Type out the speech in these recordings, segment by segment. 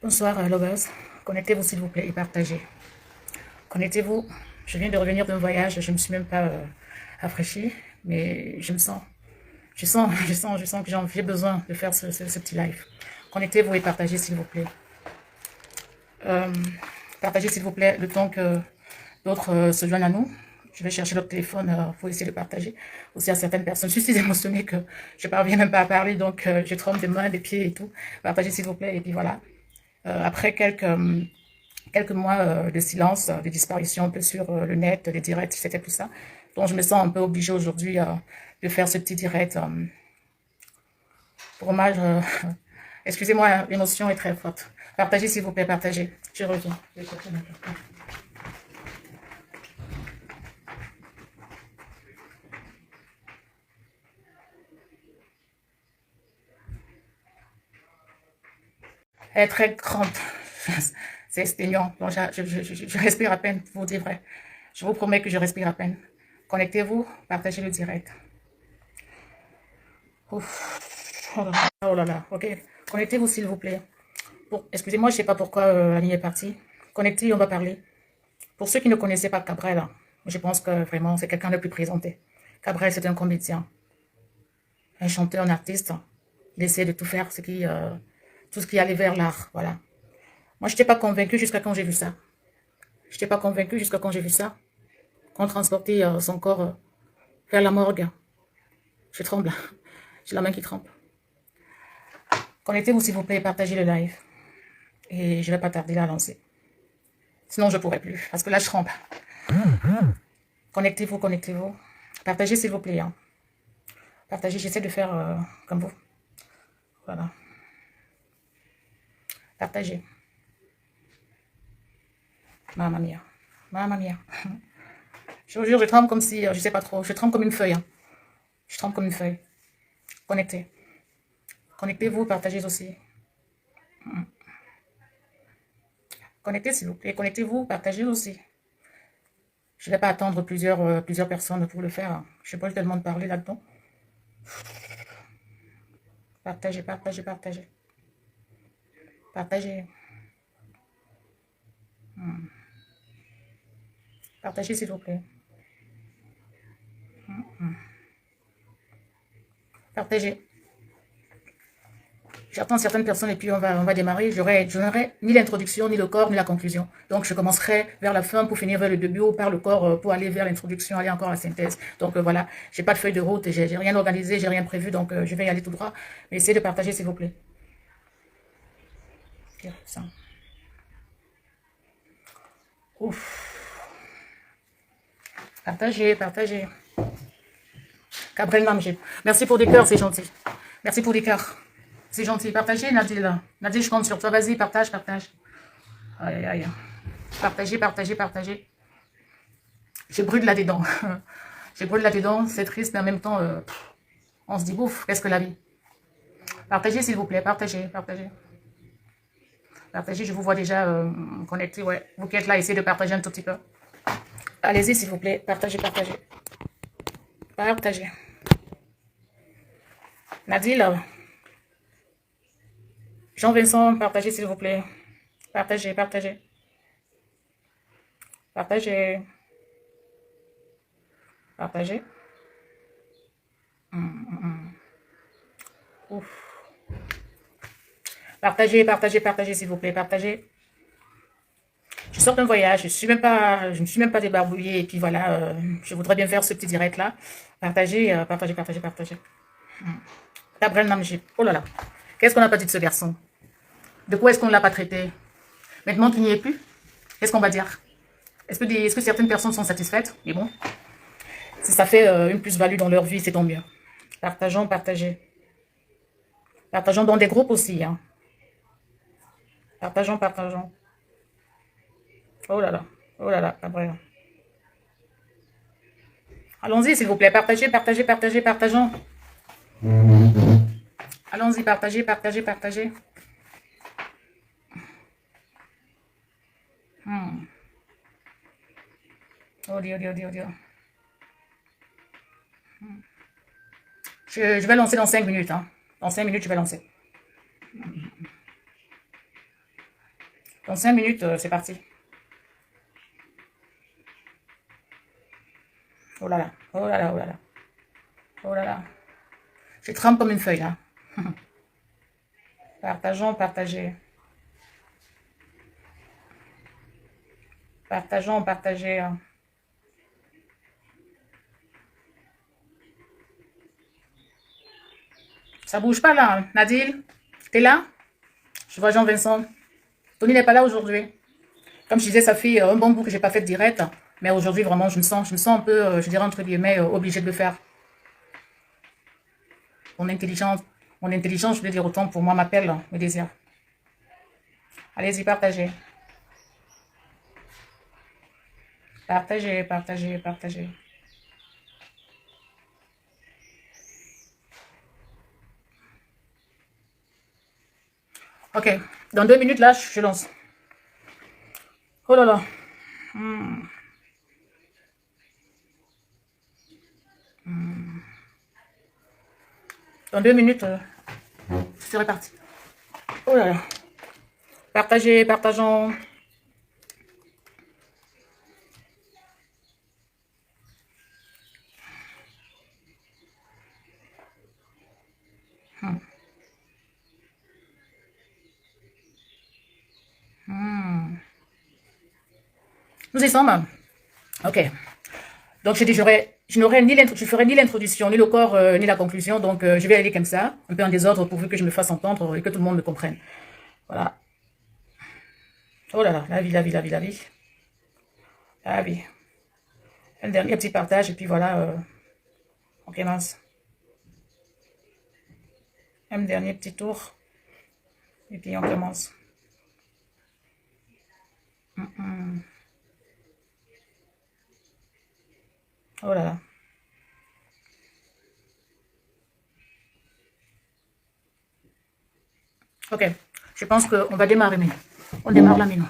Bonsoir, lovers. Connectez-vous s'il vous plaît et partagez. Connectez-vous. Je viens de revenir d'un voyage, je ne me suis même pas rafraîchie, mais je me sens, je sens que j'ai besoin de faire ce petit live. Connectez-vous et partagez s'il vous plaît. Euh, Partagez s'il vous plaît le temps que d'autres se joignent à nous. Je vais chercher l'autre téléphone pour essayer de partager aussi à certaines personnes. Je suis si émotionnée que je ne parviens même pas à parler, donc je tremble des mains, des pieds et tout. Partagez s'il vous plaît et puis voilà. Après quelques mois de silence, de disparition un peu sur le net, les directs, c'était tout ça. Donc je me sens un peu obligée aujourd'hui de faire ce petit direct pour hommage. Excusez-moi, l'émotion est très forte. Partagez s'il vous plaît, partagez. Je reviens. Je vais chercher ma carte. Elle est très grande. C'est exténuant. Donc je respire à peine, pour vous dire vrai. Je vous promets que je respire à peine. Connectez-vous, partagez le direct. Ouf. Oh là là, ok. Connectez-vous s'il vous plaît. Bon, excusez-moi, je ne sais pas pourquoi la ligne est partie. Connectez, on va parler. Pour ceux qui ne connaissaient pas Cabrel, je pense que vraiment c'est quelqu'un de plus présenté. Cabrel, c'est un comédien, un chanteur, un artiste. Il essaie de tout faire, tout ce qui allait vers l'art. Voilà. Moi, je n'étais pas convaincue jusqu'à quand j'ai vu ça. Je n'étais pas convaincue jusqu'à quand j'ai vu ça. Qu'on transportait son corps vers la morgue. Je tremble. J'ai la main qui tremble. Connectez-vous s'il vous plaît et partagez le live. Et je ne vais pas tarder à lancer. Sinon, je ne pourrai plus. Parce que là, je tremble. Connectez-vous, connectez-vous. Partagez s'il vous plaît. Partagez, j'essaie de faire comme vous. Voilà. Partagez. Mamma mia. Mamma mia. Je vous jure, je tremble comme si, je sais pas trop, je tremble comme une feuille. Je tremble comme une feuille. Connectez. Connectez-vous, partagez aussi. Connectez s'il vous plaît. Connectez-vous, partagez aussi. Je ne vais pas attendre plusieurs personnes pour le faire. Je n'ai pas eu tellement de parler là-dedans. Partagez, partagez, partagez. Partagez. Partagez s'il vous plaît. Partagez. J'attends certaines personnes et puis on va démarrer. Je n'aurai ni l'introduction, ni le corps, ni la conclusion. Donc je commencerai vers la fin pour finir vers le début ou par le corps pour aller vers l'introduction, aller encore à la synthèse. Donc voilà, j'ai pas de feuille de route, j'ai rien organisé, j'ai rien prévu, donc je vais y aller tout droit. Mais essayez de partager s'il vous plaît. Ça. Ouf. Partagez, partagez. Gabriel Namgé. Merci pour des cœurs, c'est gentil. Merci pour des cœurs. C'est gentil. Partagez, Nadine. Nadine, je compte sur toi. Vas-y, partage, partage. Aïe, aïe. Partagez, partagez, partagez. Je brûle là-dedans. Je brûle là-dedans. C'est triste, mais en même temps, on se dit, ouf, qu'est-ce que la vie. Partagez, s'il vous plaît. Partagez, partagez. Partagez, je vous vois déjà connecté. Ouais. Vous qui êtes là, essayez de partager un tout petit peu. Allez-y, s'il vous plaît. Partagez, partagez. Partagez. Nadine, Jean-Vincent, partagez, s'il vous plaît. Partagez, partagez. Partagez. Partagez. Ouf. Partagez, partagez, partagez, s'il vous plaît. Partagez. Je sors d'un voyage, je ne suis même pas débarbouillée, et puis voilà, je voudrais bien faire ce petit direct là. Partagez, partagez, partagez, partagez. Gabriel Namgé, oh là là, qu'est-ce qu'on n'a pas dit de ce garçon? De quoi est-ce qu'on ne l'a pas traité? Maintenant qu'il n'y est plus, qu'est-ce qu'on va dire? Est-ce que certaines personnes sont satisfaites? Mais bon, si ça fait une plus-value dans leur vie, c'est tant mieux. Partageons, partagez. Partageons dans des groupes aussi. Hein. Partageons, partageons. Oh là là, Gabriel. Allons-y, s'il vous plaît. Partagez, partagez, partagez, partageons. Allons-y, partagez, partagez, partagez. Oh Dieu, Dieu, Dieu, Dieu. Je vais lancer dans 5 minutes. Hein. Dans 5 minutes, je vais lancer. Dans 5 minutes, c'est parti. Oh là là, oh là là, oh là là, oh là là. Je trempe comme une feuille là. Partageons, partagez. Partageons, partagez. Ça bouge pas là, hein. Nadine, t'es là? Je vois Jean-Vincent. Tony n'est pas là aujourd'hui. Comme je disais, ça fait un bon bout que j'ai pas fait de direct. Mais aujourd'hui, vraiment, je me sens un peu, je dirais entre guillemets, obligée de le faire. Mon intelligence, je veux dire autant pour moi, m'appelle, me désire. Allez-y, partagez. Partagez, partagez, partagez. Ok, dans 2 minutes, là, je lance. Oh là là. Dans 2 minutes, c'est reparti. Oh là là. Partagez, partageons. Nous y sommes. Ok. Donc, j'ai dit, je ferai ni l'introduction, ni le corps, ni la conclusion. Donc, je vais aller comme ça, un peu en désordre, pourvu que je me fasse entendre et que tout le monde me comprenne. Voilà. Oh là là, la vie, la vie, la vie, la vie. La vie. Un dernier petit partage, et puis voilà, on commence. Un dernier petit tour, et puis on commence. Oh là là. Ok, je pense qu'on va démarrer, mais on démarre là maintenant.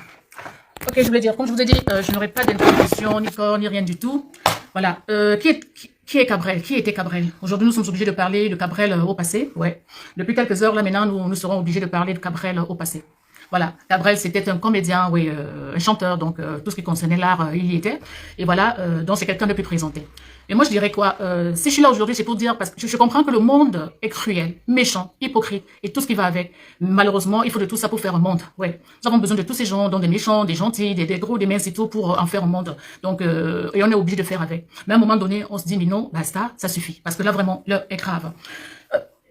Ok, je voulais dire, comme je vous ai dit, je n'aurai pas d'introduction, ni corps, ni rien du tout. Voilà. Qui est Cabrel? Qui était Cabrel? Aujourd'hui, nous sommes obligés de parler de Cabrel au passé. Ouais. Depuis quelques heures, là, maintenant, nous serons obligés de parler de Cabrel au passé. Voilà. Cabrel, c'était un comédien, oui, un chanteur, donc tout ce qui concernait l'art, il y était. Et voilà, donc c'est quelqu'un de plus présenté. Et moi, je dirais quoi? Si je suis là aujourd'hui, c'est pour dire, parce que je comprends que le monde est cruel, méchant, hypocrite, et tout ce qui va avec. Malheureusement, il faut de tout ça pour faire un monde. Ouais. Nous avons besoin de tous ces gens, donc des méchants, des gentils, des gros, des minces et tout, pour en faire un monde. Donc, et on est obligé de faire avec. Mais à un moment donné, on se dit, mais non, basta, ça suffit. Parce que là, vraiment, l'heure est grave.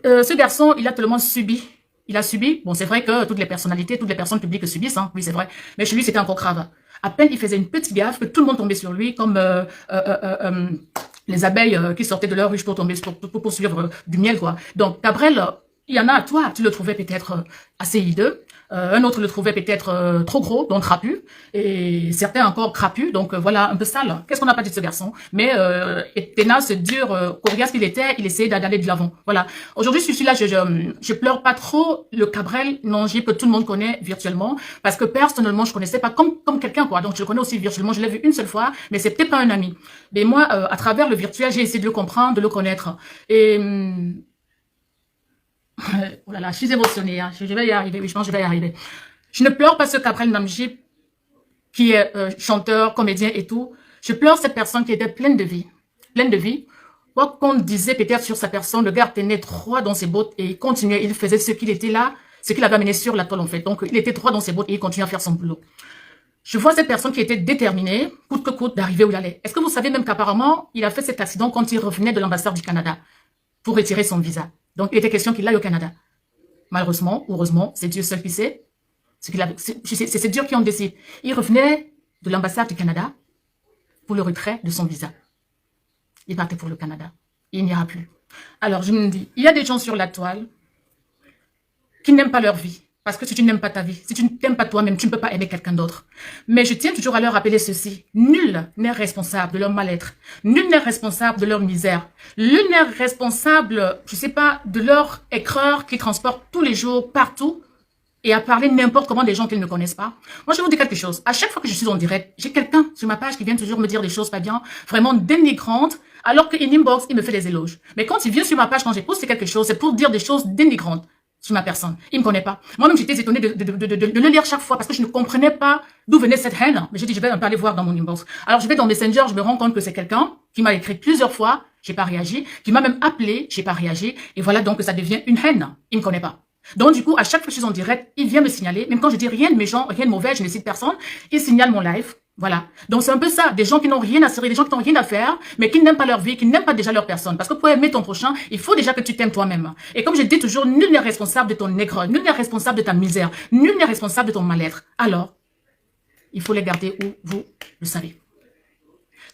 Ce garçon, il a tellement subi. Il a subi. Bon, c'est vrai que toutes les personnalités, toutes les personnes publiques subissent, hein. Oui, c'est vrai. Mais chez lui, c'était encore grave. À peine il faisait une petite gaffe que tout le monde tombait sur lui, comme les abeilles qui sortaient de leur ruche pour tomber, pour suivre du miel, quoi. Donc, Cabrel, il y en a à toi. Tu le trouvais peut-être assez hideux. Un autre le trouvait peut-être trop gros, donc trapu, et certains encore crapus, donc voilà, un peu sale. Qu'est-ce qu'on n'a pas dit de ce garçon? Mais tenace, dur, coriace qu'il était, il essayait d'aller de l'avant. Voilà. Aujourd'hui, je suis là, je pleure pas trop le Cabrel, non, que tout le monde connaît virtuellement, parce que personnellement, je connaissais pas comme quelqu'un, quoi. Donc je le connais aussi virtuellement, je l'ai vu une seule fois, mais c'est peut-être pas un ami. Mais moi, à travers le virtuel, j'ai essayé de le comprendre, de le connaître. Et oh là là, je suis émotionnée, hein. Je vais y arriver, oui, je pense que je vais y arriver. Je ne pleure pas ce Cabrel Namji, qui est chanteur, comédien et tout. Je pleure cette personne qui était pleine de vie. Pleine de vie. Quoi qu'on disait peut-être sur sa personne, le gars tenait droit dans ses bottes et il continuait, il faisait ce qu'il était là, ce qu'il avait amené sur la toile en fait. Donc il était droit dans ses bottes et il continuait à faire son boulot. Je vois cette personne qui était déterminée, coûte que coûte, d'arriver où il allait. Est-ce que vous savez même qu'apparemment, il a fait cet accident quand il revenait de l'ambassade du Canada pour retirer son visa. Donc, il était question qu'il aille au Canada. Malheureusement, heureusement, c'est Dieu seul qui sait. C'est Dieu qui en décide. Il revenait de l'ambassade du Canada pour le retrait de son visa. Il partait pour le Canada. Il n'ira plus. Alors, je me dis, il y a des gens sur la toile qui n'aiment pas leur vie. Parce que si tu n'aimes pas ta vie, si tu ne t'aimes pas toi-même, tu ne peux pas aimer quelqu'un d'autre. Mais je tiens toujours à leur rappeler ceci. Nul n'est responsable de leur mal-être. Nul n'est responsable de leur misère. Nul n'est responsable, je sais pas, de leur écreur qu'ils transportent tous les jours, partout, et à parler n'importe comment des gens qu'ils ne connaissent pas. Moi, je vais vous dire quelque chose. À chaque fois que je suis en direct, j'ai quelqu'un sur ma page qui vient toujours me dire des choses pas bien, vraiment dénigrantes, alors qu'in inbox, il me fait des éloges. Mais quand il vient sur ma page, quand j'ai posté quelque chose, c'est pour dire des choses dénigrantes. sur ma personne. Il me connaît pas. Moi-même, j'étais étonnée de le lire chaque fois parce que je ne comprenais pas d'où venait cette haine. Mais j'ai dit, je vais un peu aller voir dans mon inbox. Alors, je vais dans Messenger, je me rends compte que c'est quelqu'un qui m'a écrit plusieurs fois, j'ai pas réagi, qui m'a même appelé, j'ai pas réagi. Et voilà donc que ça devient une haine. Il me connaît pas. Donc, du coup, à chaque fois que je suis en direct, il vient me signaler. Même quand je dis rien de méchant, rien de mauvais, je ne cite personne, il signale mon live. Voilà. Donc, c'est un peu ça. Des gens qui n'ont rien à serrer, des gens qui n'ont rien à faire, mais qui n'aiment pas leur vie, qui n'aiment pas déjà leur personne. Parce que pour aimer ton prochain, il faut déjà que tu t'aimes toi-même. Et comme je dis toujours, nul n'est responsable de ton aigreur, nul n'est responsable de ta misère, nul n'est responsable de ton mal-être. Alors, il faut les garder où vous le savez.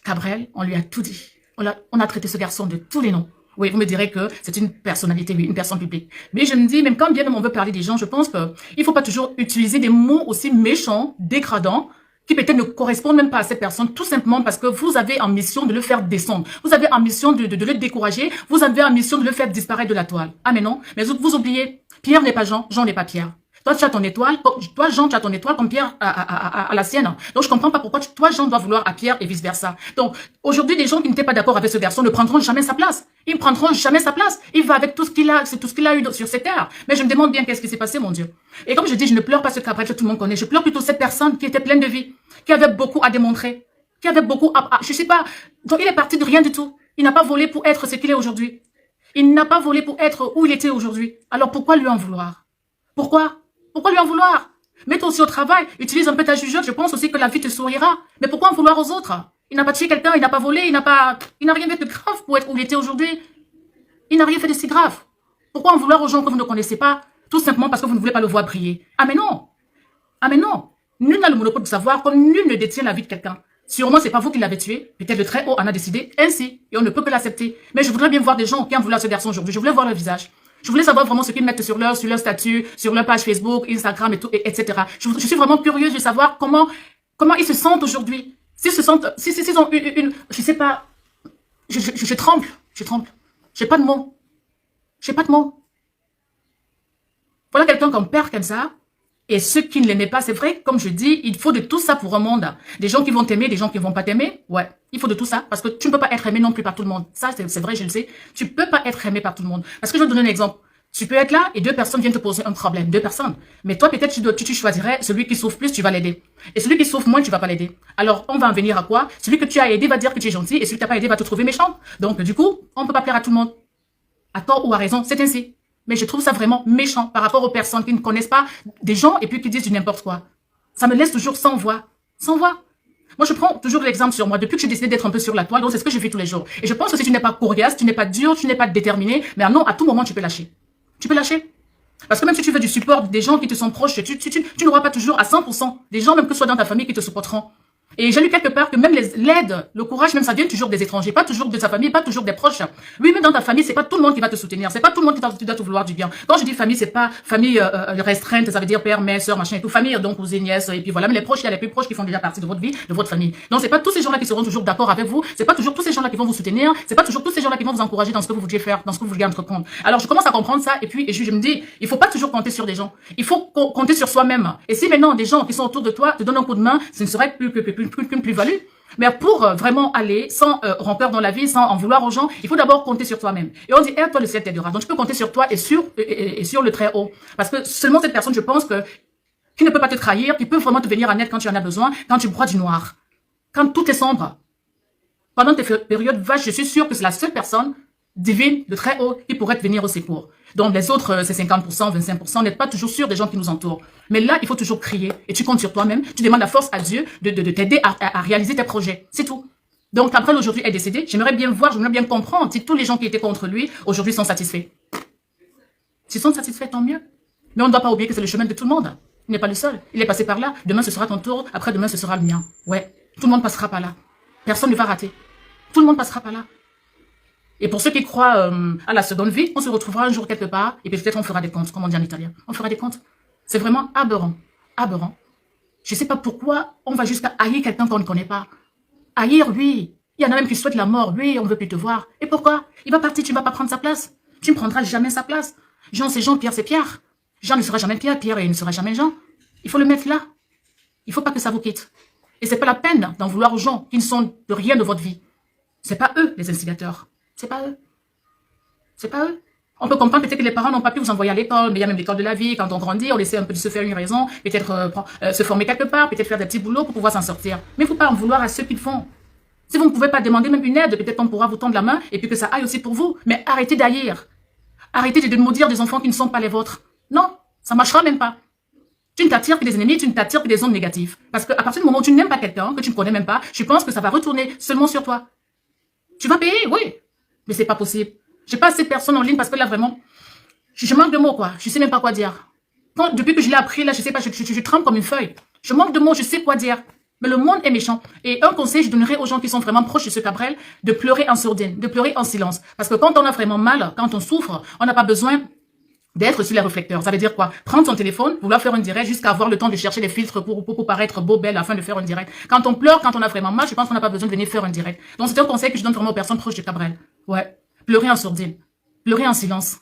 Cabrel, on lui a tout dit. On a traité ce garçon de tous les noms. Oui, vous me direz que c'est une personnalité, oui, une personne publique. Mais je me dis, même quand bien même on veut parler des gens, je pense que il faut pas toujours utiliser des mots aussi méchants, dégradants, qui peut-être ne correspondent même pas à cette personne, tout simplement parce que vous avez en mission de le faire descendre. Vous avez en mission de le décourager. Vous avez en mission de le faire disparaître de la toile. Ah mais non, mais vous oubliez, Pierre n'est pas Jean, Jean n'est pas Pierre. Toi, tu as ton étoile, toi, Jean, tu as ton étoile comme Pierre à la sienne. Donc, je comprends pas pourquoi toi, Jean, doit vouloir à Pierre et vice-versa. Donc, aujourd'hui, des gens qui n'étaient pas d'accord avec ce garçon ne prendront jamais sa place. Ils ne prendront jamais sa place. Il va avec tout ce qu'il a, c'est tout ce qu'il a eu sur cette terre. Mais je me demande bien qu'est-ce qui s'est passé, mon Dieu. Et comme je dis, je ne pleure pas ce Cabrel que tout le monde connaît. Je pleure plutôt cette personne qui était pleine de vie, qui avait beaucoup à démontrer, qui avait beaucoup je sais pas. Donc, il est parti de rien du tout. Il n'a pas volé pour être ce qu'il est aujourd'hui. Il n'a pas volé pour être où il était aujourd'hui. Alors, pourquoi lui en vouloir? Pourquoi? Pourquoi lui en vouloir? Mets-toi aussi au travail, utilise un peu ta jugeote, je pense aussi que la vie te sourira. Mais pourquoi en vouloir aux autres? Il n'a pas tué quelqu'un, il n'a pas volé, il n'a rien fait de grave pour être où il était aujourd'hui. Il n'a rien fait de si grave. Pourquoi en vouloir aux gens que vous ne connaissez pas? Tout simplement parce que vous ne voulez pas le voir briller. Ah mais non! Ah mais non! Nul n'a le monopole de savoir, comme nul ne détient la vie de quelqu'un. Sûrement, c'est pas vous qui l'avez tué. Peut-être le très haut en a décidé ainsi. Et on ne peut que l'accepter. Mais je voudrais bien voir des gens qui en voulaient à ce garçon aujourd'hui. Je voulais voir leur visage. Je voulais savoir vraiment ce qu'ils mettent sur leur statut, sur leur page Facebook, Instagram et tout, etc. Je suis vraiment curieuse de savoir comment ils se sentent aujourd'hui. S'ils se sentent, s'ils ont je sais pas, je tremble. J'ai pas de mots. Voilà quelqu'un comme Père comme ça. Et ceux qui ne l'aimaient pas, c'est vrai, comme je dis, il faut de tout ça pour un monde. Des gens qui vont t'aimer, des gens qui ne vont pas t'aimer. Ouais, il faut de tout ça parce que tu ne peux pas être aimé non plus par tout le monde. Ça, c'est vrai, je le sais. Tu peux pas être aimé par tout le monde. Parce que je vais te donner un exemple. Tu peux être là et deux personnes viennent te poser un problème. Deux personnes. Mais toi, peut-être, tu choisirais celui qui souffre plus, tu vas l'aider. Et celui qui souffre moins, tu vas pas l'aider. Alors, on va en venir à quoi? Celui que tu as aidé va dire que tu es gentil et celui que tu n'as pas aidé va te trouver méchant. Donc, du coup, on peut pas plaire à tout le monde. À tort ou à raison, c'est ainsi. Mais je trouve ça vraiment méchant par rapport aux personnes qui ne connaissent pas des gens et puis qui disent du n'importe quoi. Ça me laisse toujours sans voix. Sans voix. Moi, je prends toujours l'exemple sur moi. Depuis que j'ai décidé d'être un peu sur la toile, donc c'est ce que je fais tous les jours. Et je pense que si tu n'es pas coriace, tu n'es pas dur, tu n'es pas déterminé, mais non, à tout moment, tu peux lâcher. Tu peux lâcher. Parce que même si tu veux du support des gens qui te sont proches, tu n'auras pas toujours à 100% des gens, même que ce soit dans ta famille, qui te supporteront. Et j'ai lu quelque part que même l'aide, le courage, même ça vient toujours des étrangers, pas toujours de sa famille, pas toujours des proches. Oui, même dans ta famille, c'est pas tout le monde qui va te soutenir, c'est pas tout le monde qui doit te vouloir du bien. Quand je dis famille, c'est pas famille restreinte, ça veut dire père, mère, sœur, machin et tout, famille, donc cousins, nièces, et puis voilà, mais les proches, il y a les plus proches qui font déjà partie de votre vie, de votre famille. Donc c'est pas tous ces gens-là qui seront toujours d'accord avec vous, c'est pas toujours tous ces gens-là qui vont vous soutenir, c'est pas toujours tous ces gens-là qui vont vous encourager dans ce que vous vouliez faire, dans ce que vous vouliez entreprendre. Alors je commence à comprendre ça, et puis je me dis, il faut pas toujours compter sur des gens, il faut compter sur soi-même. Et si maintenant des gens qui sont autour de toi te donnent un coup de main, ce ne serait plus qu'une plus-value. Mais pour vraiment aller sans rancœur dans la vie, sans en vouloir aux gens, il faut d'abord compter sur toi-même. Et on dit, toi le ciel t'aidera. Donc tu peux compter sur toi et sur le très haut. Parce que seulement cette personne, je pense qui ne peut pas te trahir, qui peut vraiment te venir en aide quand tu en as besoin, quand tu broies du noir. Quand tout est sombre. Pendant tes périodes vaches, je suis sûre que c'est la seule personne divine, de très haut, qui pourrait te venir au secours. Donc les autres, c'est 50%, 25%, on n'est pas toujours sûr des gens qui nous entourent. Mais là, il faut toujours crier. Et tu comptes sur toi-même, tu demandes la force à Dieu de t'aider à réaliser tes projets. C'est tout. Donc Cabrel aujourd'hui est décédé. J'aimerais bien voir, j'aimerais bien comprendre si tous les gens qui étaient contre lui, aujourd'hui sont satisfaits. S'ils sont satisfaits, tant mieux. Mais on ne doit pas oublier que c'est le chemin de tout le monde. Il n'est pas le seul. Il est passé par là. Demain, ce sera ton tour. Après-demain, ce sera le mien. Ouais. Tout le monde passera par là. Personne ne va rater. Tout le monde passera par là. Et pour ceux qui croient à la seconde vie, on se retrouvera un jour quelque part et peut-être on fera des comptes, comme on dit en italien. On fera des comptes. C'est vraiment aberrant. Aberrant. Je ne sais pas pourquoi on va jusqu'à haïr quelqu'un qu'on ne connaît pas. Haïr, oui. Il y en a même qui souhaitent la mort. Lui, on ne veut plus te voir. Et pourquoi? Il va partir, tu ne vas pas prendre sa place. Tu ne prendras jamais sa place. Jean, c'est Jean, Pierre, c'est Pierre. Jean ne sera jamais Pierre, Pierre il ne sera jamais Jean. Il faut le mettre là. Il ne faut pas que ça vous quitte. Et c'est pas la peine d'en vouloir aux gens qui ne sont de rien de votre vie. C'est pas eux, les instigateurs. C'est pas eux. C'est pas eux. On peut comprendre peut-être que les parents n'ont pas pu vous envoyer à l'école, mais il y a même l'école de la vie. Quand on grandit, on essaie un peu de se faire une raison, peut-être se former quelque part, peut-être faire des petits boulots pour pouvoir s'en sortir. Mais il ne faut pas en vouloir à ceux qui le font. Si vous ne pouvez pas demander même une aide, peut-être on pourra vous tendre la main et puis que ça aille aussi pour vous. Mais arrêtez d'haïr. Arrêtez de maudire des enfants qui ne sont pas les vôtres. Non, ça ne marchera même pas. Tu ne t'attires que des ennemis, tu ne t'attires que des ondes négatives. Parce qu'à partir du moment où tu n'aimes pas quelqu'un, que tu ne connais même pas, je pense que ça va retourner seulement sur toi. Tu vas payer, oui. Mais c'est pas possible. J'ai pas assez de personnes en ligne parce que là, vraiment, je manque de mots, quoi. Je sais même pas quoi dire. Depuis que je l'ai appris, là, je sais pas, je tremble comme une feuille. Je manque de mots, je sais quoi dire. Mais le monde est méchant. Et un conseil, je donnerais aux gens qui sont vraiment proches de ce Cabrel, de pleurer en sourdine, de pleurer en silence. Parce que quand on a vraiment mal, quand on souffre, on n'a pas besoin d'être sur les réflecteurs. Ça veut dire quoi? Prendre son téléphone, vouloir faire un direct jusqu'à avoir le temps de chercher des filtres pour paraître beau, belle, afin de faire un direct. Quand on pleure, quand on a vraiment mal, je pense qu'on n'a pas besoin de venir faire un direct. Donc c'est un conseil que je donne vraiment aux personnes proches de Cabrel. Ouais. Pleurer en sourdine. Pleurer en silence.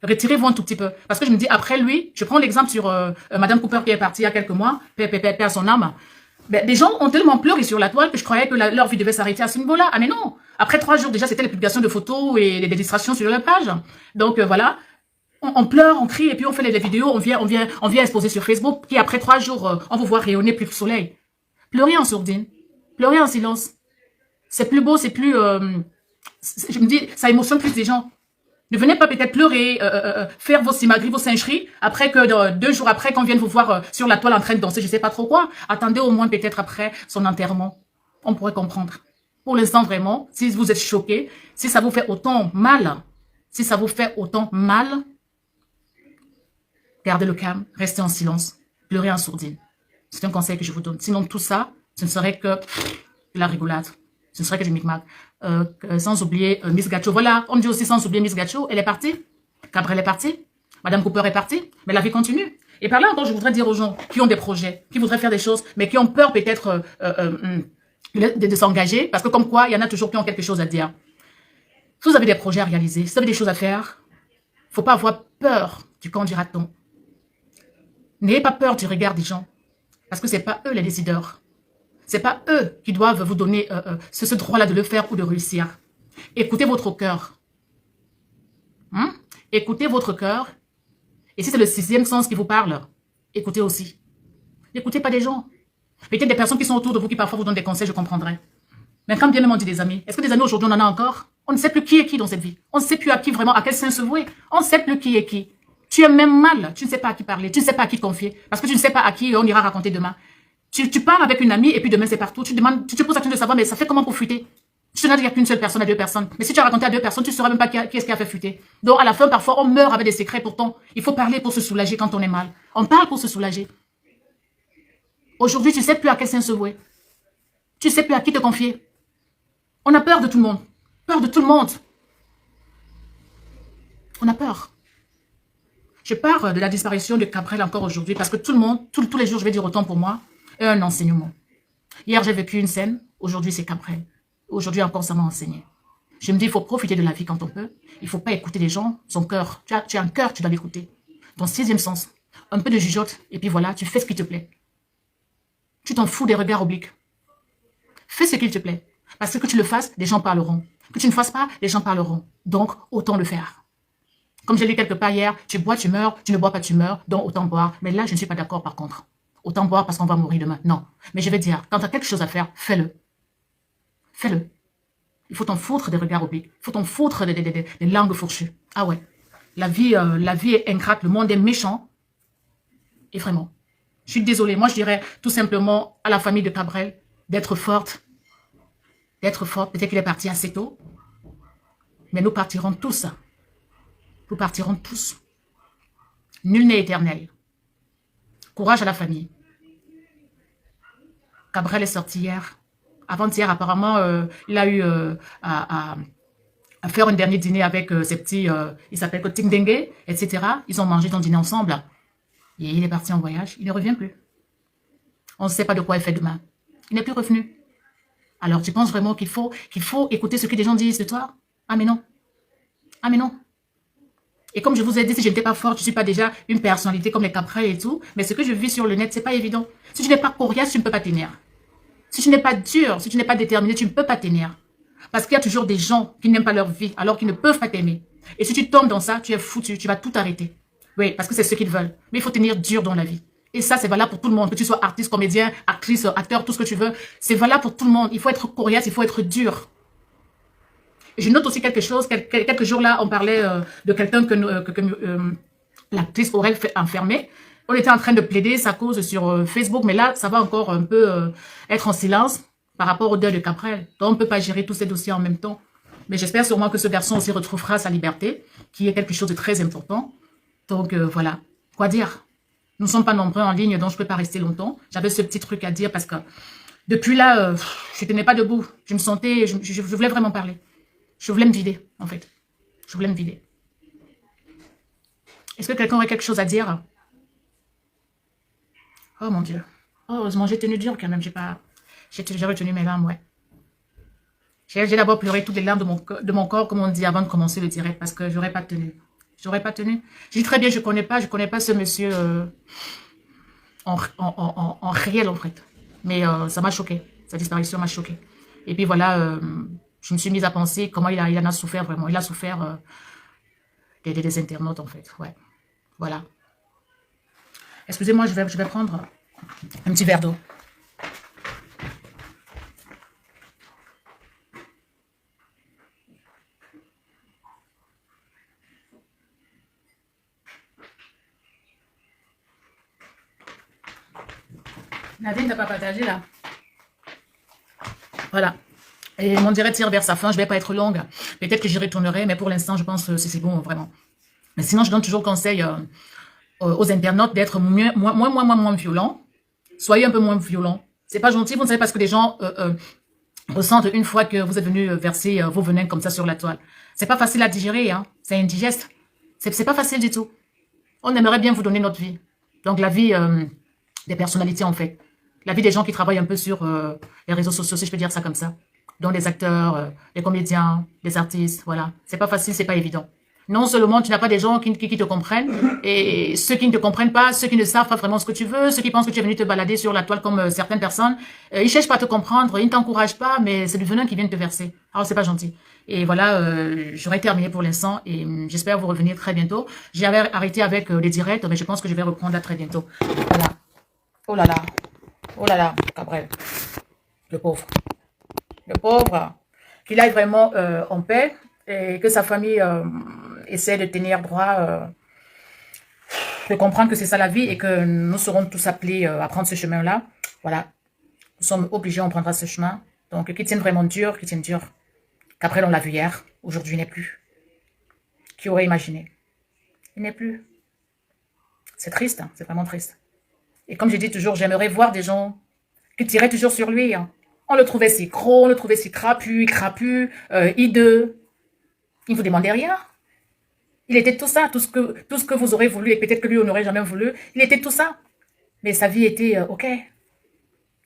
Retirez-vous un tout petit peu. Parce que je me dis, après lui, je prends l'exemple sur Madame Cooper qui est partie il y a quelques mois, perd son âme. Ben, des gens ont tellement pleuré sur la toile que je croyais que leur vie devait s'arrêter à ce niveau-là. Ah mais non. Après 3 jours, déjà, c'était les publications de photos et des distractions sur leur page. Donc voilà. On pleure, on crie, et puis on fait des vidéos, on vient exposer sur Facebook, puis après 3 jours, on vous voit rayonner plus que le soleil. Pleurez en sourdine. Pleurez en silence. C'est plus beau, c'est plus... je me dis, ça émotionne plus les gens. Ne venez pas peut-être pleurer, faire vos simagris, vos singeries, après que 2 jours après qu'on vienne vous voir sur la toile en train de danser, je sais pas trop quoi. Attendez au moins peut-être après son enterrement. On pourrait comprendre. Pour l'instant, vraiment, si vous êtes choqués, si ça vous fait autant mal, gardez le calme, restez en silence, pleurez en sourdine. C'est un conseil que je vous donne. Sinon, tout ça, ce ne serait que de la rigolade. Ce ne serait que du micmac. Sans oublier Miss Gacho. Voilà, on dit aussi sans oublier Miss Gacho. Elle est partie. Cabrel est parti. Madame Cooper est partie. Mais la vie continue. Et par là encore, je voudrais dire aux gens qui ont des projets, qui voudraient faire des choses, mais qui ont peur peut-être de s'engager. Parce que comme quoi, il y en a toujours qui ont quelque chose à dire. Si vous avez des projets à réaliser, si vous avez des choses à faire, il ne faut pas avoir peur du quand dira-t-on. N'ayez pas peur du regard des gens. Parce que ce n'est pas eux les décideurs. Ce n'est pas eux qui doivent vous donner ce droit-là de le faire ou de réussir. Écoutez votre cœur. Écoutez votre cœur. Et si c'est le 6e sens qui vous parle, écoutez aussi. N'écoutez pas des gens. Peut-être des personnes qui sont autour de vous qui parfois vous donnent des conseils, je comprendrai. Mais quand bien même on dit des amis, est-ce que des amis aujourd'hui on en a encore? On ne sait plus qui est qui dans cette vie. On ne sait plus à qui vraiment, à quel sein se vouer. On ne sait plus qui est qui. Tu es même mal. Tu ne sais pas à qui parler. Tu ne sais pas à qui confier. Parce que tu ne sais pas à qui on ira raconter demain. Tu parles avec une amie et puis demain c'est partout. Tu te poses la question de savoir, mais ça fait comment pour fuiter? Tu te dis qu'il n'y a qu'une seule personne à 2 personnes. Mais si tu as raconté à 2 personnes, tu ne sauras même pas qui est-ce qui a fait fuiter. Donc à la fin, parfois, on meurt avec des secrets. Pourtant, il faut parler pour se soulager quand on est mal. On parle pour se soulager. Aujourd'hui, tu ne sais plus à quel sein se vouer. Tu ne sais plus à qui te confier. On a peur de tout le monde. Peur de tout le monde. On a peur. Je parle de la disparition de Cabrel encore aujourd'hui parce que tout le monde, tous les jours, je vais dire autant pour moi, est un enseignement. Hier, j'ai vécu une scène. Aujourd'hui, c'est Cabrel. Aujourd'hui encore, ça m'a enseigné. Je me dis, il faut profiter de la vie quand on peut. Il ne faut pas écouter les gens, son cœur. Tu as un cœur, tu dois l'écouter. Ton 6e sens. Un peu de jugeote. Et puis voilà, tu fais ce qui te plaît. Tu t'en fous des regards obliques. Fais ce qu'il te plaît. Parce que tu le fasses, les gens parleront. Que tu ne fasses pas, les gens parleront. Donc, autant le faire. Comme j'ai lu quelque part hier, tu bois, tu meurs, tu ne bois pas, tu meurs, donc autant boire. Mais là, je ne suis pas d'accord par contre. Autant boire parce qu'on va mourir demain. Non. Mais je vais dire, quand tu as quelque chose à faire, fais-le. Fais-le. Il faut t'en foutre des regards obliques. Il faut t'en foutre des langues fourchues. Ah ouais. La vie est ingrate, le monde est méchant. Et vraiment, je suis désolée. Moi, je dirais tout simplement à la famille de Cabrel d'être forte. D'être forte. Peut-être qu'il est parti assez tôt. Mais nous partirons tous. Nous partirons tous. Nul n'est éternel. Courage à la famille. Cabrel est sorti hier. Avant-hier, apparemment, il a eu à faire un dernier dîner avec ses petits, il s'appelle Ting Dengue, etc. Ils ont mangé, ils ont dîné ensemble. Et il est parti en voyage. Il ne revient plus. On ne sait pas de quoi il fait demain. Il n'est plus revenu. Alors, tu penses vraiment qu'il faut écouter ce que les gens disent de toi? Ah, mais non. Ah, mais non. Et comme je vous ai dit, si je n'étais pas forte, je ne suis pas déjà une personnalité comme les Cabrel et tout. Mais ce que je vis sur le net, c'est pas évident. Si tu n'es pas coriace, tu ne peux pas tenir. Si tu n'es pas dur, si tu n'es pas déterminé, tu ne peux pas tenir. Parce qu'il y a toujours des gens qui n'aiment pas leur vie, alors qu'ils ne peuvent pas t'aimer. Et si tu tombes dans ça, tu es foutu, tu vas tout arrêter. Oui, parce que c'est ce qu'ils veulent. Mais il faut tenir dur dans la vie. Et ça, c'est valable pour tout le monde. Que tu sois artiste, comédien, actrice, acteur, tout ce que tu veux. C'est valable pour tout le monde. Il faut être coriace, il faut être dur. Et je note aussi quelque chose. Quelques jours là, on parlait de quelqu'un que l'actrice aurait fait enfermer. On était en train de plaider sa cause sur Facebook. Mais là, ça va encore un peu être en silence par rapport au deuil de Cabrel. Donc, on ne peut pas gérer tous ces dossiers en même temps. Mais j'espère sûrement que ce garçon aussi retrouvera sa liberté, qui est quelque chose de très important. Donc, voilà. Quoi dire? Nous ne sommes pas nombreux en ligne, donc je ne peux pas rester longtemps. J'avais ce petit truc à dire parce que depuis là, je ne tenais pas debout. Je me sentais, je voulais vraiment parler. Je voulais me vider, en fait. Je voulais me vider. Est-ce que quelqu'un aurait quelque chose à dire? Oh mon Dieu. Oh, heureusement, j'ai tenu dur quand même. J'ai retenu mes larmes, ouais. J'ai d'abord pleuré toutes les larmes de mon corps, comme on dit, avant de commencer le direct, parce que j'aurais pas tenu. J'aurais pas tenu. J'ai dit très bien, je connais pas ce monsieur en réel, en fait. Mais ça m'a choqué. Sa disparition m'a choqué. Et puis voilà, je me suis mise à penser comment il en a souffert vraiment. Il a souffert des internautes, en fait. Ouais. Voilà. Excusez-moi, je vais prendre un petit verre d'eau. Nadine, t'as pas partagé là? Voilà. Et mon direct tire vers sa fin, je vais pas être longue. Peut-être que j'y retournerai, mais pour l'instant, je pense que c'est bon, vraiment. Mais sinon, je donne toujours conseil aux internautes d'être moins violents. Soyez un peu moins violents. C'est pas gentil, vous ne savez pas ce que les gens ressentent une fois que vous êtes venu verser vos venins comme ça sur la toile. C'est pas facile à digérer, hein. C'est indigeste. C'est pas facile du tout. On aimerait bien vous donner notre vie. Donc la vie des personnalités, en fait. La vie des gens qui travaillent un peu sur les réseaux sociaux, si je peux dire ça comme ça. Donc les acteurs, les comédiens, les artistes, voilà. C'est pas facile, c'est pas évident. Non seulement tu n'as pas des gens qui te comprennent, et ceux qui ne te comprennent pas, ceux qui ne savent pas vraiment ce que tu veux, ceux qui pensent que tu es venu te balader sur la toile comme certaines personnes, ils cherchent pas à te comprendre, ils ne t'encouragent pas, mais c'est du venin qui vient te verser. Alors c'est pas gentil. Et voilà, j'aurais terminé pour l'instant et j'espère vous revenir très bientôt. J'avais arrêté avec les directs, mais je pense que je vais reprendre à très bientôt. Voilà. Oh là là, Cabrel, le pauvre. Le pauvre, qu'il aille vraiment en paix et que sa famille essaie de tenir droit, de comprendre que c'est ça la vie et que nous serons tous appelés à prendre ce chemin-là. Voilà, nous sommes obligés, on prendra ce chemin. Donc, qui tienne vraiment dur, qui tienne dur. Qu'après, on l'a vu hier, aujourd'hui, il n'est plus. Qui aurait imaginé? Il n'est plus. C'est triste, hein, c'est vraiment triste. Et comme je dis toujours, j'aimerais voir des gens qui tiraient toujours sur lui, hein. On le trouvait si gros, on le trouvait si trapu, hideux. Il ne vous demandait rien. Il était tout ça, tout ce que vous aurez voulu, et peut-être que lui, on n'aurait jamais voulu. Il était tout ça. Mais sa vie était OK. Il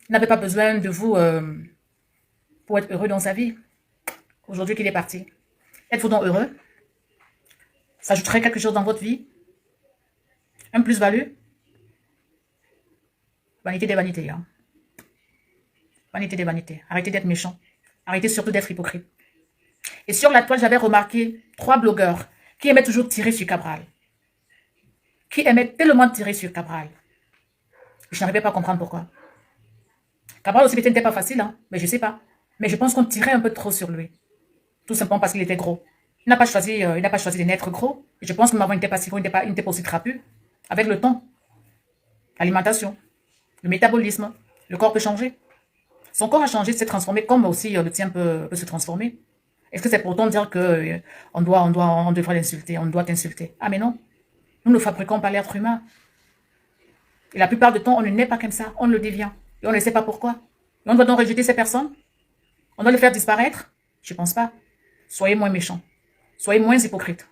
n'avait pas besoin de vous pour être heureux dans sa vie. Aujourd'hui qu'il est parti. Êtes-vous donc heureux? Ça ajouterait quelque chose dans votre vie? Un plus-value? Vanité des vanités, hein. Vanité des vanités. Arrêtez d'être méchant. Arrêtez surtout d'être hypocrite. Et sur la toile, j'avais remarqué 3 blogueurs qui aimaient toujours tirer sur Cabral. Qui aimaient tellement tirer sur Cabral. Je n'arrivais pas à comprendre pourquoi. Cabral aussi, peut-être n'était pas facile, hein, mais je sais pas. Mais je pense qu'on tirait un peu trop sur lui. Tout simplement parce qu'il était gros. Il n'a pas choisi de naître gros. Et je pense que avant, il n'était pas si gros, il n'était pas aussi trapu. Avec le temps, l'alimentation, le métabolisme, le corps peut changer. Son corps a changé, s'est transformé comme aussi le tien peut se transformer. Est-ce que c'est pour autant dire que on devrait l'insulter, on doit t'insulter? Ah mais non, nous ne fabriquons pas l'être humain. Et la plupart du temps, on ne naît pas comme ça, on le devient. Et on ne sait pas pourquoi. Et on doit donc rejeter ces personnes? On doit les faire disparaître? Je pense pas. Soyez moins méchants. Soyez moins hypocrites.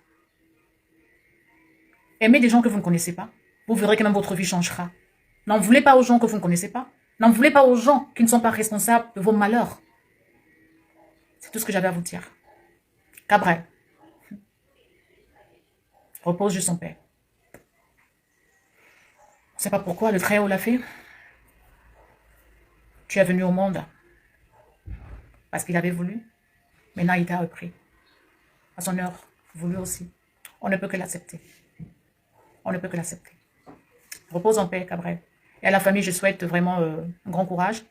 Aimez des gens que vous ne connaissez pas. Vous verrez que même votre vie changera. N'en voulez pas aux gens que vous ne connaissez pas. N'en voulez pas aux gens qui ne sont pas responsables de vos malheurs. C'est tout ce que j'avais à vous dire. Cabrel, repose juste en paix. On ne sait pas pourquoi le Très-Haut l'a fait. Tu es venu au monde parce qu'il avait voulu. Maintenant, il t'a repris à son heure. voulu aussi. On ne peut que l'accepter. On ne peut que l'accepter. Repose en paix, Cabrel. Et à la famille, je souhaite vraiment un grand courage.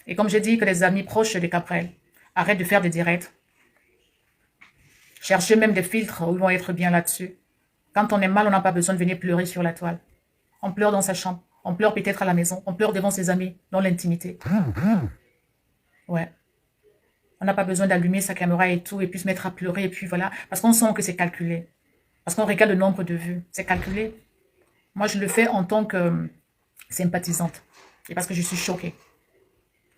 Et comme j'ai dit que les amis proches de Cabrel, arrêtent de faire des directs. Cherchez même des filtres où ils vont être bien là-dessus. Quand on est mal, on n'a pas besoin de venir pleurer sur la toile. On pleure dans sa chambre. On pleure peut-être à la maison. On pleure devant ses amis, dans l'intimité. Ouais. On n'a pas besoin d'allumer sa caméra et tout, et puis se mettre à pleurer, et puis voilà. Parce qu'on sent que c'est calculé. Parce qu'on regarde le nombre de vues. C'est calculé. Moi, je le fais en tant que sympathisante. Et parce que je suis choquée.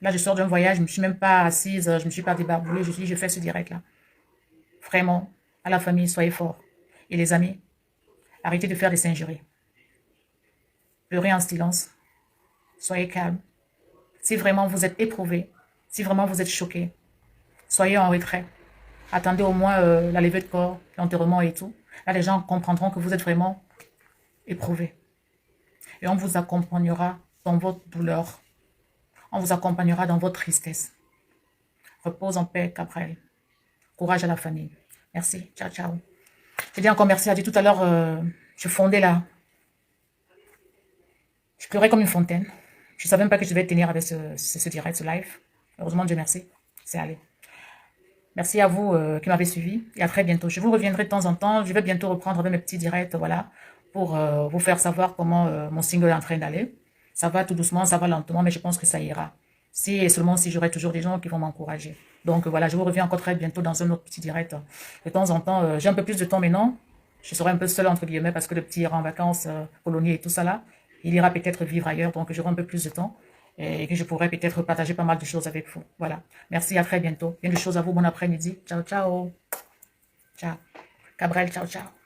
Là, je sors d'un voyage, je ne me suis même pas assise, je ne me suis pas débarboulée. Je fais ce direct-là. Vraiment, à la famille, soyez forts. Et les amis, arrêtez de faire des singeries. Pleurez en silence. Soyez calme. Si vraiment vous êtes éprouvé, si vraiment vous êtes choqué, soyez en retrait. Attendez au moins la levée de corps, l'enterrement et tout. Là, les gens comprendront que vous êtes vraiment éprouvé. Et on vous accompagnera dans votre douleur. On vous accompagnera dans votre tristesse. Repose en paix, Cabrel. Courage à la famille. Merci. Ciao, ciao. Je dis encore merci à Dieu. Tout à l'heure, je fondais là. Je pleurais comme une fontaine. Je ne savais même pas que je devais tenir avec ce direct, ce live. Heureusement, Dieu merci. C'est allé. Merci à vous qui m'avez suivi. Et à très bientôt. Je vous reviendrai de temps en temps. Je vais bientôt reprendre avec mes petits directs, voilà, pour vous faire savoir comment mon single est en train d'aller. Ça va tout doucement, ça va lentement, mais je pense que ça ira. Si et seulement si j'aurai toujours des gens qui vont m'encourager. Donc voilà, je vous reviens encore très bientôt dans un autre petit direct. De temps en temps, j'ai un peu plus de temps maintenant. Je serai un peu seule entre guillemets parce que le petit ira en vacances, colonie et tout ça là. Il ira peut-être vivre ailleurs, donc j'aurai un peu plus de temps. Et que je pourrai peut-être partager pas mal de choses avec vous. Voilà. Merci, à très bientôt. Bien de choses à vous. Bon après-midi. Ciao, ciao. Ciao. Cabrel, ciao, ciao.